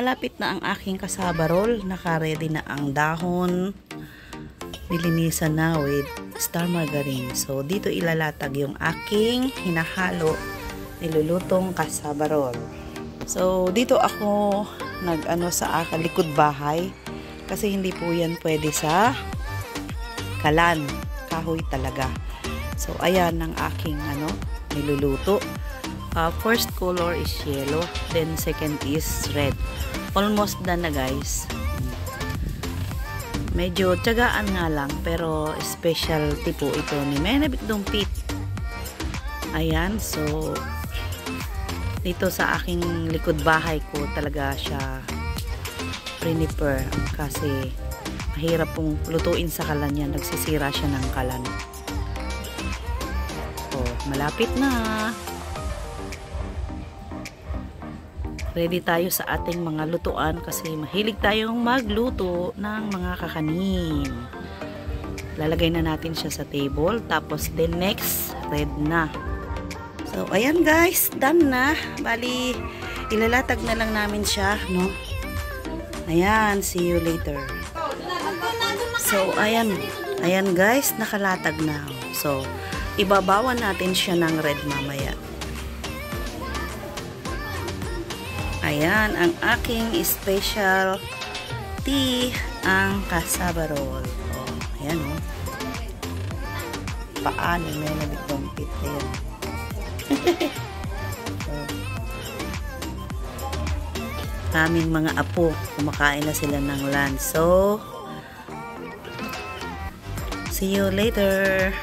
malapit na ang aking kasabarol. Naka-ready na ang dahon. Nilinisan na with star margarine. So, dito ilalatag yung aking hinahalo, nilulutong kasabarol. So, dito ako nag-ano sa likod bahay. Kasi hindi po yan pwede sa kalan. Kahoy talaga. So, ayan ang aking niluluto. First color is yellow. Then, second is red. Almost done na, guys. Medyo tiyagaan nga lang, pero specialty po ito ni Menabik Dumpit. Ayan, so dito sa aking likod bahay ko talaga siya prepare kasi mahirap pong lutuin sa kalan yan. Nagsisira siya ng kalan. Oh, malapit na. Ready tayo sa ating mga lutuan kasi mahilig tayong magluto ng mga kakanin. Lalagay na natin siya sa table. Tapos then next, red na. So, ayan guys, done na. Bali, ilalatag na lang namin siya, no? Ayan, see you later. So, ayan. Ayan guys, nakalatag na. So, ibabawan natin siya ng red mamaya. Ayan, ang aking special tea, ang kasabarol. Oh, ayan oh. Paano may nabitumpit. Ayan. Kaming mga apo, kumakain na sila ng lunch. So, see you later.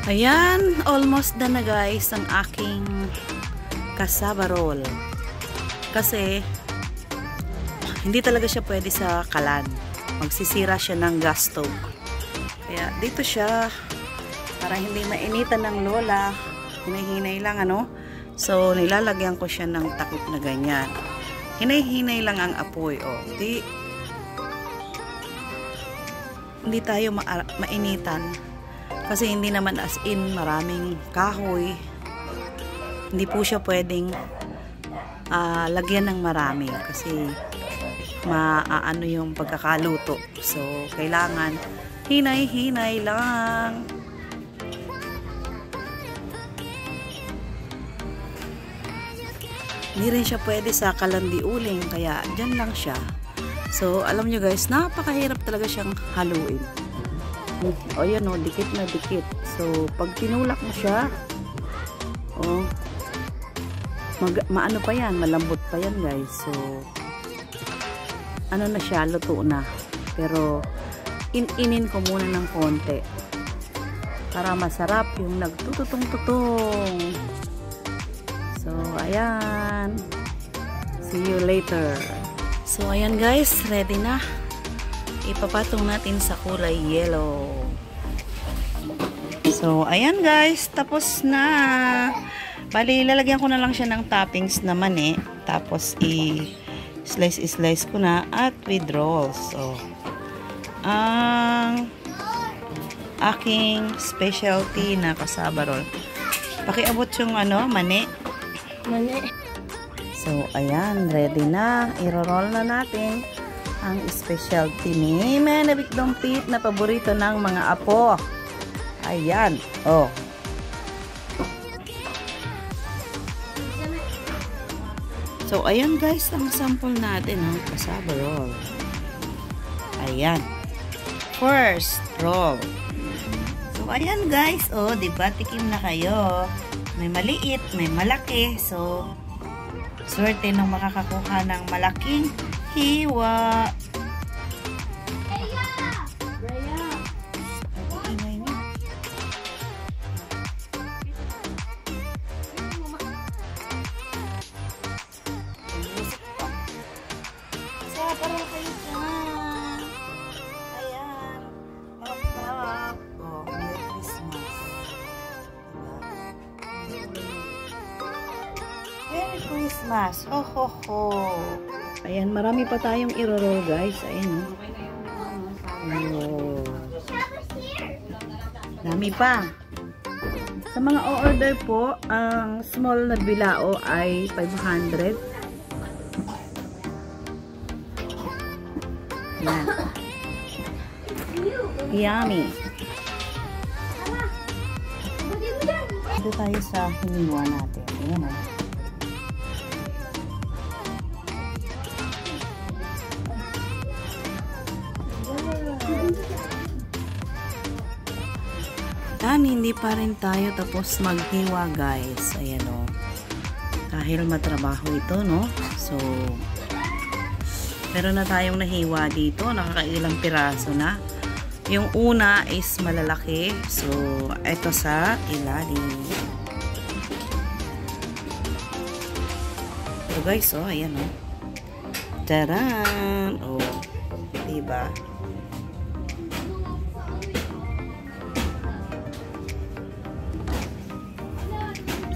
Ayan, almost done na guys ang aking kasabarol. Kasi hindi talaga siya pwede sa kalan. Magsisira siya ng gas stove. Kaya dito siya para hindi mainitan ng lola. Hinay-hinay lang So nilalagyan ko siya ng takip na ganyan. Hinay-hinay lang ang apoy. Oh, hindi tayo mainitan. Kasi hindi naman as in maraming kahoy. Hindi po siya pwedeng lagyan ng marami kasi maaano yung pagkakaluto. So, kailangan hinay-hinay lang. Hindi rin siya pwede sa kalandiuling kaya dyan lang siya. So, alam nyo guys, napakahirap talaga siyang haluin. O yan o, dikit na dikit. So, pag tinulak mo siya, maano pa yan, malambot pa yan guys. So, ano na siya, luto na. Pero, inin ko muna ng konti. Para masarap yung nagtututong-tutong. So, ayan. See you later. So, ayan guys, ready na. Ipapatong natin sa kulay yellow. So, ayan guys, tapos na. Bali, lalagyan ko na lang siya ng toppings naman Tapos, i-slice ko na at with rolls. So, ang aking specialty na kasabarol. Pakiabot yung mani. Mani. So, ayan, ready na. I-roll na natin ang specialty ni Menabik Dumpit na paborito ng mga apo. Ayan. Oh. So, ayan guys, ang sample natin ng kasabarol. Ayan. First roll. So, ayan guys. Oh, diba? Tikim na kayo. May maliit, may malaki. So, swerte nung makakakuha ng malaking hiwa. Parang kayo dyan. Ayan. Up. Oh, Merry Christmas. Merry Christmas. Oh, ho, ho. Ayan, marami pa tayong i-roll, guys. Ayan, oh. Dami pa. Sa mga order po, ang small na bilao ay 500. Yan. Yummy. Dito tayo sa hiniwa natin. Ayan o. Yan, hindi pa rin tayo tapos maghiwa guys. Ayan o. Dahil matrabaho ito, no? So, meron na tayong nahiwa dito. Nakakailang piraso na. Yung una is malalaki. So, ito sa ilalim. So guys, oh, ayan o. Taran! Oh, diba?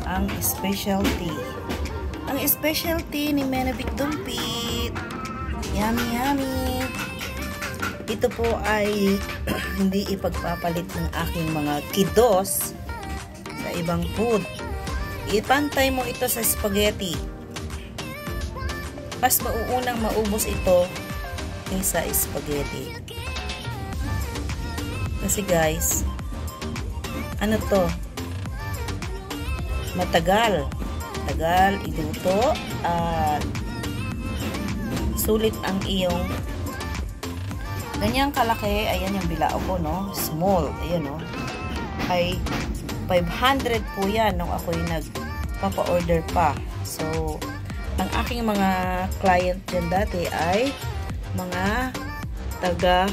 Ang specialty. Ang specialty ni Menabik Dumpit. Yummy, yummy. Ito po ay hindi ipagpapalit ng aking mga kiddos sa ibang food. Ipantay mo ito sa spaghetti. Mas mauunang maubos ito kaysa spaghetti. Kasi guys, ano to? Matagal iluto at sulit ang iyong ganyang kalaki. Ayan yung bilao ko, no? Small, ayan, no? Ay 500 po yan nung ako'y nagpapa-order pa. So, ang aking mga client dyan dati ay mga taga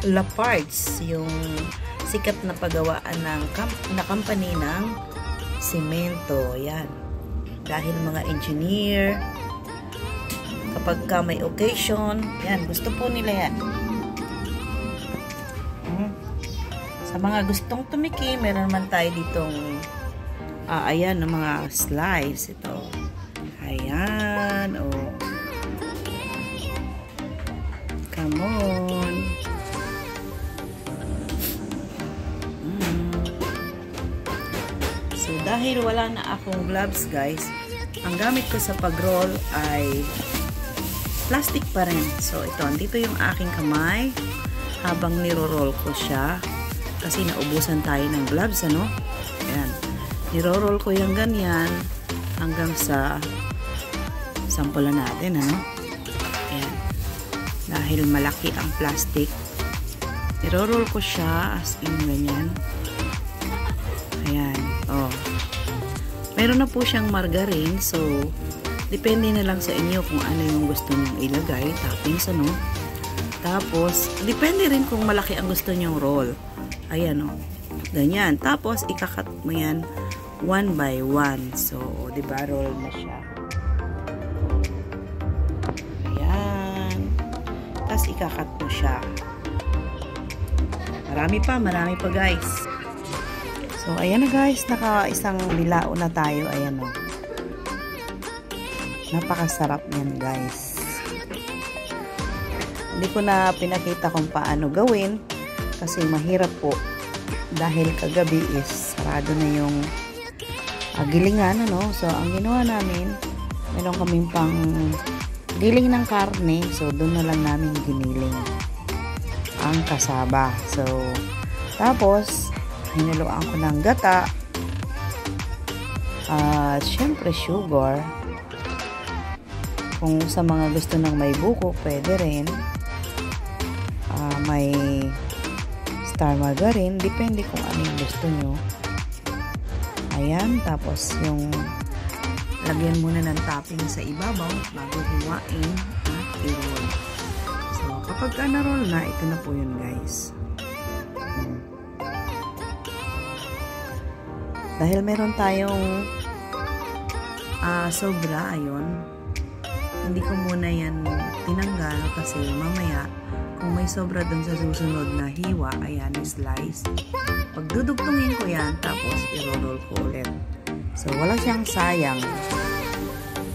Lafarge, yung sikat na pagawaan ng company ng simento. Yan. Dahil mga engineer, kapag ka may occasion, yan, gusto po nila yan. Sa mga gustong tumiki, meron man tayo ditong ayan, ng mga slice. Ito. Ayan. Oh. Come on. So, dahil wala na akong gloves, guys, ang gamit ko sa pag-roll ay plastic pa rin. So, ito, andito yung aking kamay habang niro-roll ko siya kasi naubusan tayo ng gloves, ano? Ayan. Niro-roll ko yung ganyan hanggang sa sampulan natin, ano? Ayan. Dahil malaki ang plastic, niro-roll ko siya as in ganyan. Ayan. Oh. Meron na po siyang margarine. So, depende na lang sa inyo kung ano yung gusto nyong ilagay. Toppings, ano? Tapos, depende rin kung malaki ang gusto nyong roll. Ayan, oh. Ganyan. Tapos, ikakat mo yan 1 by 1. So, diba, roll na siya. Ayan. Tapos, ikakat mo siya. Marami pa guys. So, ayan na guys, naka-isang bilao na tayo. Ayan o. Napakasarap yan guys. Hindi ko na pinakita kung paano gawin kasi mahirap po dahil kagabi is sarado na yung gilingan, ano? So, ang ginawa namin, meron kaming pang giling ng karne. So, doon na lang namin giniling ang kasaba. So, tapos hinuluan ko ng gata at syempre sugar. Kung sa mga gusto ng may buko, pwede rin. May star margarine, depende kung ano yung gusto nyo. Ayan, tapos yung lagyan muna ng topping sa ibabaw bago hiwain at i-roll. So, kapag na-roll na, ito na po yun guys. Dahil meron tayong sobra, ayun, hindi ko muna yan tinanggal kasi mamaya kung may sobra dun sa susunod na hiwa, ayan, slice, pagdudugtungin ko yan tapos i-roll ko ulit. So, wala siyang sayang.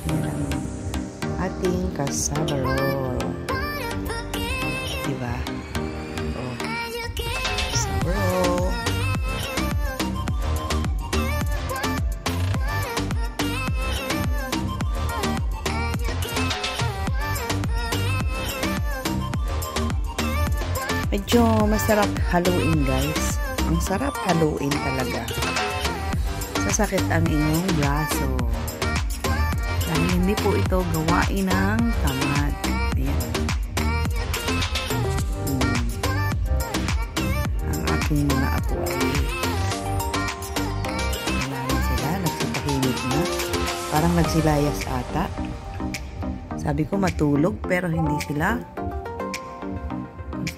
Yan ang ating cassava roll. Diba? Oh, cassava roll. medyo masarap haluin guys. Ang sarap haluin talaga. Sasakit ang inyong braso. Dahil hindi po ito gawain ng tamad. Ayan. Ang aking mga apo ay wala na sila. Nagsapahimik na. Parang nagsilayas ata. Sabi ko matulog pero hindi sila.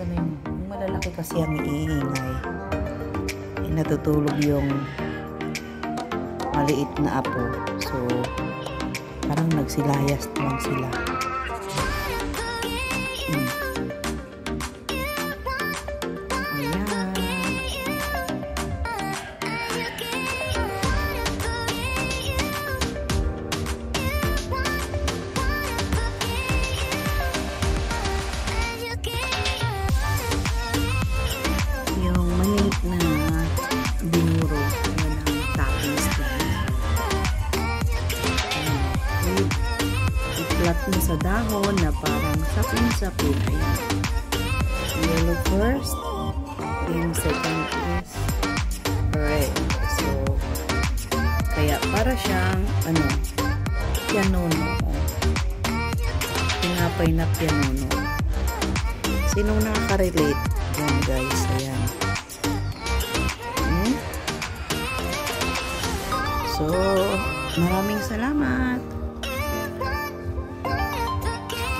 Ano yung malalaki kasi ang iingay. Natutulog yung maliit na apo. So, parang nagsilayas lang sila. Ayan. Yung maliit na binuro. Ayan ang toppings dyan. I-flat mo sa dahon na parang sapin-sapin. Ayan. Yellow first. Then second is red. So, kaya para siyang pianono. Tinapay na pianono. Sinong nakaka-relate? Yan guys. Ayan. So, maraming salamat.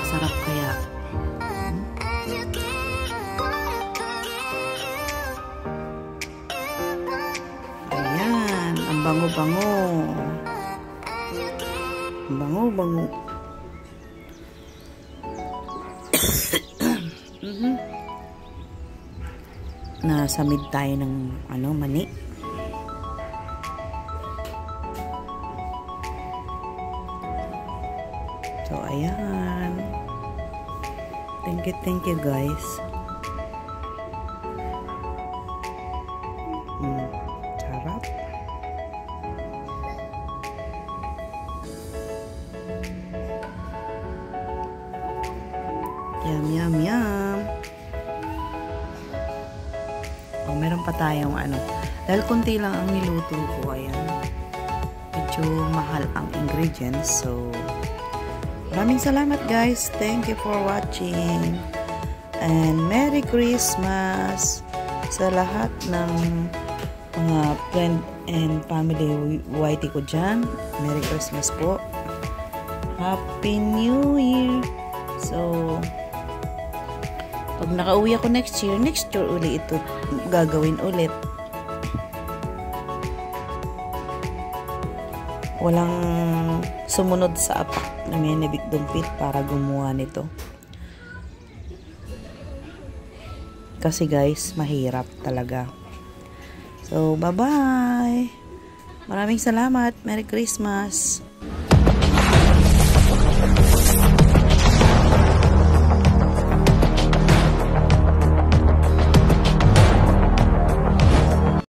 Sarap kaya. Ayan, ang bango-bango. Ang bango-bango. Nasa mid tayo ng mani. So, ayan. Thank you guys. Sarap. Yum, yum, yum. Oh, meron pa tayong dahil konti lang ang niluto ko, ayan. Medyo mahal ang ingredients, so maraming salamat guys. Thank you for watching. And Merry Christmas sa lahat ng mga friend and family whitey ko dyan. Merry Christmas po. Happy New Year. So, pag nakauwi ako next year uli ito gagawin ulit. Walang sumunod sa apak na may nabigdumpit para gumawa nito. Kasi guys, mahirap talaga. So, bye-bye! Maraming salamat. Merry Christmas!